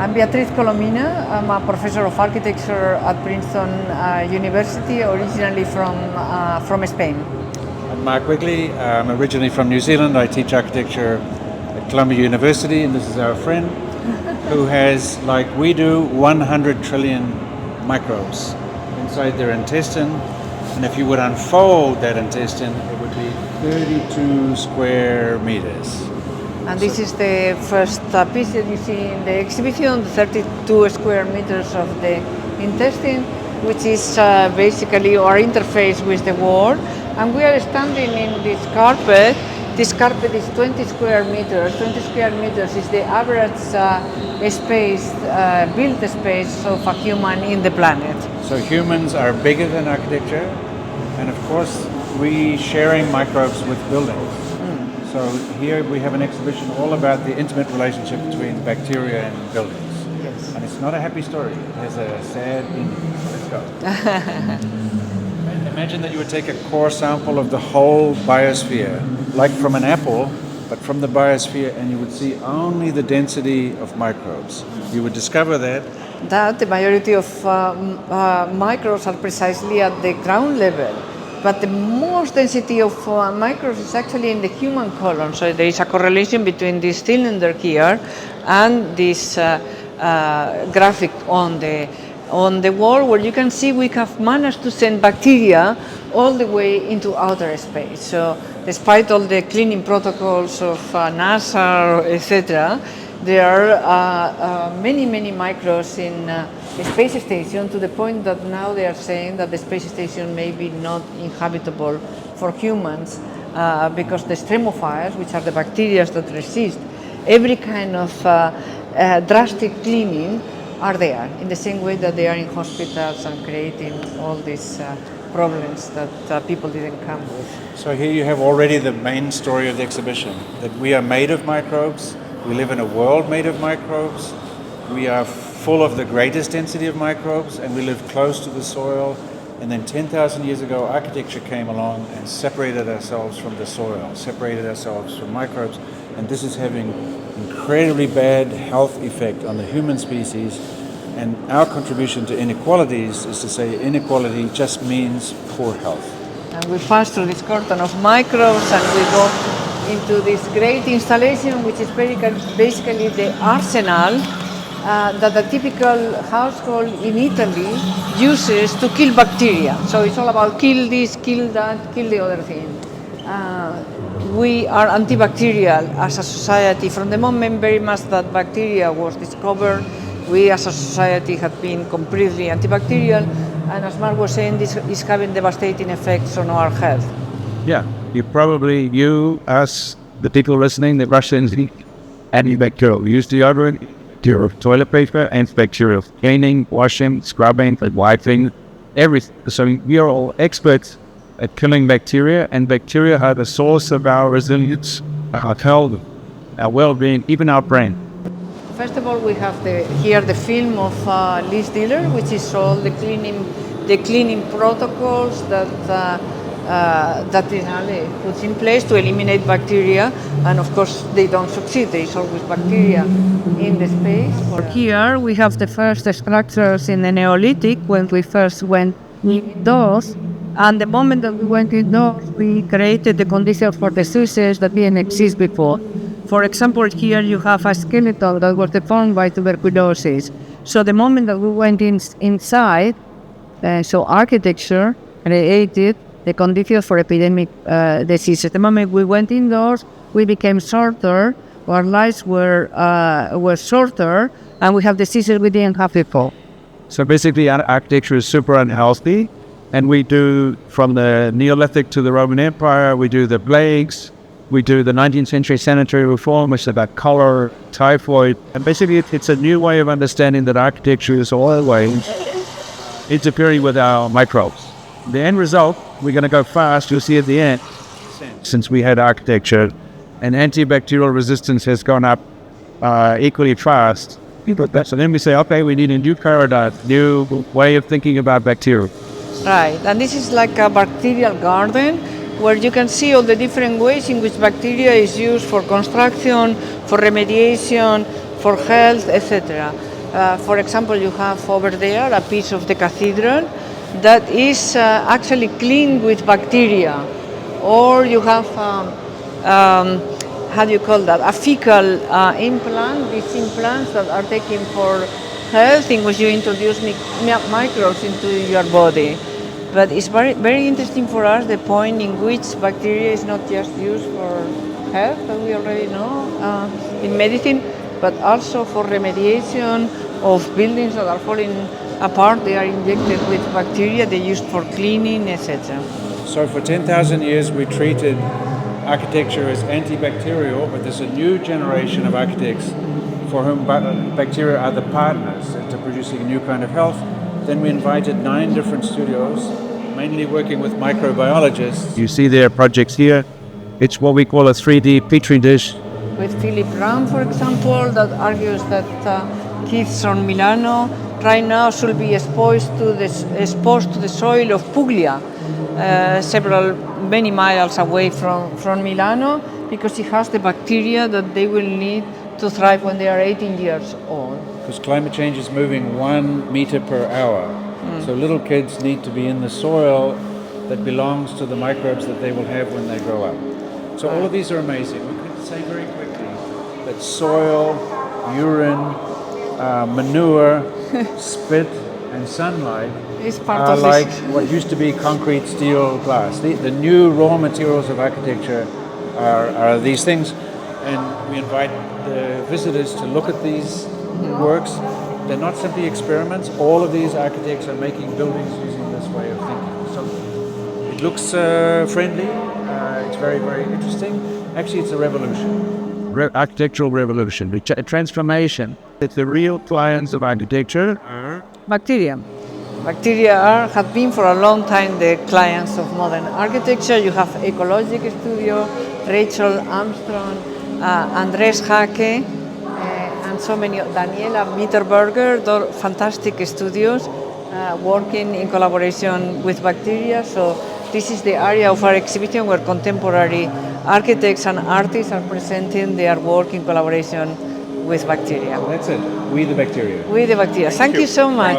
I'm Beatriz Colomina. I'm a professor of architecture at Princeton University, originally from Spain. I'm Mark Wigley. I'm originally from New Zealand. I teach architecture at Columbia University, and this is our friend who has, like we do, 100 trillion microbes inside their intestine. And if you would unfold that intestine, it would be 32 square meters. And this is the first piece that you see in the exhibition, the 32 square meters of the intestine, which is basically our interface with the world. And we are standing in this carpet. This carpet is 20 square meters. 20 square meters is the average space, built space of a human in the planet. So humans are bigger than architecture, and of course we sharing microbes with buildings. So here we have an exhibition all about the intimate relationship between bacteria and buildings. Yes. And it's not a happy story. It has a sad ending. Let's go. Imagine that you would take a core sample of the whole biosphere, like from an apple, but from the biosphere, and you would see only the density of microbes. You would discover that the majority of microbes are precisely at the ground level. But the most density of microbes is actually in the human colon. So there is a correlation between this cylinder here and this graphic on the wall, where you can see we have managed to send bacteria all the way into outer space. So despite all the cleaning protocols of NASA, etc., there are many microbes in the space station, to the point that now they are saying that the space station may be not inhabitable for humans because the stremophiles, which are the bacteria that resist every kind of drastic cleaning, are there in the same way that they are in hospitals and creating all these problems that people didn't come with. So here you have already the main story of the exhibition, that we are made of microbes, we live in a world made of microbes, we are full of the greatest density of microbes, and we live close to the soil. And then 10,000 years ago, architecture came along and separated ourselves from the soil, separated ourselves from microbes, and this is having incredibly bad health effect on the human species. And our contribution to inequalities is to say inequality just means poor health. And we pass through this curtain of microbes and we go into this great installation, which is basically the arsenal that a typical household in Italy uses to kill bacteria. So it's all about kill this, kill that, kill the other thing. We are antibacterial as a society. From the moment very much that bacteria was discovered, we as a society have been completely antibacterial, and as Mark was saying, this is having devastating effects on our health. Yeah, you, us, the people listening, the Russians, antibacterial. We use deodorant, toilet paper, antibacterial. Cleaning, washing, scrubbing, wiping, everything. So we are all experts at killing bacteria, and bacteria are the source of our resilience, our health, our well-being, even our brain. First of all, we have here the film of Liz Diller, which is all the cleaning protocols that Triennale puts in place to eliminate bacteria, and of course they don't succeed. There is always bacteria in the space. Here we have the first structures in the Neolithic when we first went indoors, and the moment that we went indoors, we created the conditions for the suicides that didn't exist before. For example, here you have a skeleton that was deformed by tuberculosis. So the moment that we went inside, so architecture created the conditions for epidemic diseases. The moment we went indoors, we became shorter, our lives were shorter, and we have diseases we didn't have before. So basically, architecture is super unhealthy, and we do, from the Neolithic to the Roman Empire, we do the plagues, we do the 19th century sanitary reform, which is about cholera, typhoid, and basically it's a new way of understanding that architecture is always interfering with our microbes. The end result, we're going to go fast, you'll see at the end, since we had architecture, and antibacterial resistance has gone up equally fast. So then we say, okay, we need a new paradigm, new way of thinking about bacteria. Right, and this is like a bacterial garden where you can see all the different ways in which bacteria is used for construction, for remediation, for health, etc. For example, you have over there a piece of the cathedral that is actually cleaned with bacteria, or you have how do you call that? A fecal implant. These implants that are taken for health, in which you introduce microbes into your body. But it's very, very interesting for us the point in which bacteria is not just used for health, that we already know in medicine, but also for remediation of buildings that are falling apart. They are injected with bacteria. They're used for cleaning, etc. So for 10,000 years we treated architecture as antibacterial, but there's a new generation of architects for whom bacteria are the partners into producing a new kind of health. Then we invited 9 different studios, mainly working with microbiologists. You see their projects here. It's what we call a 3D Petri dish. With Philip Brown, for example, that argues that kids from Milano right now should be exposed to the soil of Puglia, many miles away from Milano, because it has the bacteria that they will need to thrive when they are 18 years old. Because climate change is moving 1 meter per hour. So little kids need to be in the soil that belongs to the microbes that they will have when they grow up. So all of these are amazing. We could say very quickly that soil, urine, manure, spit, and sunlight are like what used to be concrete, steel, glass. The new raw materials of architecture are these things, and we invite the visitors to look at these works. They're not simply experiments. All of these architects are making buildings using this way of thinking. So it looks friendly. It's very, very interesting. Actually, it's a revolution. Architectural revolution, transformation. It's the real clients of architecture. Bacteria. Bacteria have been for a long time the clients of modern architecture. You have Ecologic Studio, Rachel Armstrong, Andres Hake, and so many, Daniela Mitterberger, they're fantastic studios working in collaboration with bacteria. So this is the area of our exhibition where contemporary architects and artists are presenting their work in collaboration with bacteria. That's it. We the bacteria. We the bacteria. Thank you so much.